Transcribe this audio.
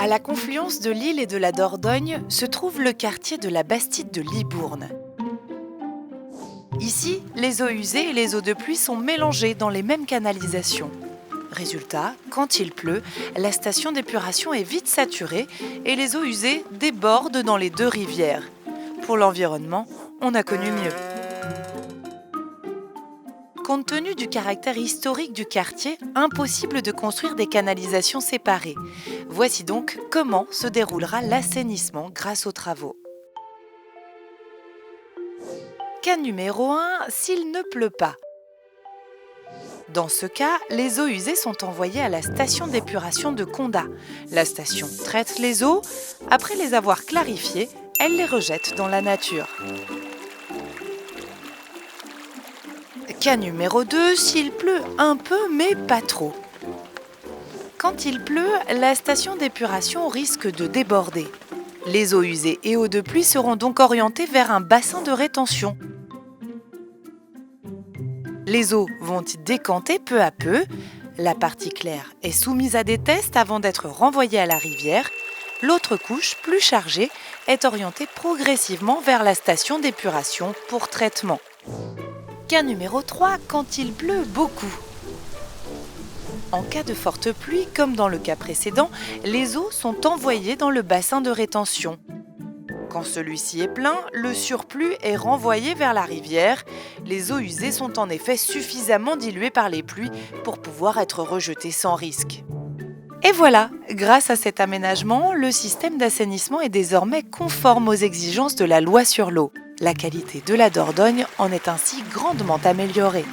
À la confluence de l'Isle et de la Dordogne se trouve le quartier de la Bastide de Libourne. Ici, les eaux usées et les eaux de pluie sont mélangées dans les mêmes canalisations. Résultat, quand il pleut, la station d'épuration est vite saturée et les eaux usées débordent dans les deux rivières. Pour l'environnement, on a connu mieux. Compte tenu du caractère historique du quartier, impossible de construire des canalisations séparées. Voici donc comment se déroulera l'assainissement grâce aux travaux. Cas numéro 1, s'il ne pleut pas. Dans ce cas, les eaux usées sont envoyées à la station d'épuration de Condat. La station traite les eaux. Après les avoir clarifiées, elle les rejette dans la nature. Cas numéro 2, s'il pleut un peu mais pas trop. Quand il pleut, la station d'épuration risque de déborder. Les eaux usées et eaux de pluie seront donc orientées vers un bassin de rétention. Les eaux vont y décanter peu à peu. La partie claire est soumise à des tests avant d'être renvoyée à la rivière. L'autre couche, plus chargée, est orientée progressivement vers la station d'épuration pour traitement. Cas numéro 3, quand il pleut beaucoup. En cas de forte pluie, comme dans le cas précédent, les eaux sont envoyées dans le bassin de rétention. Quand celui-ci est plein, le surplus est renvoyé vers la rivière. Les eaux usées sont en effet suffisamment diluées par les pluies pour pouvoir être rejetées sans risque. Et voilà, grâce à cet aménagement, le système d'assainissement est désormais conforme aux exigences de la loi sur l'eau. La qualité de la Dordogne en est ainsi grandement améliorée.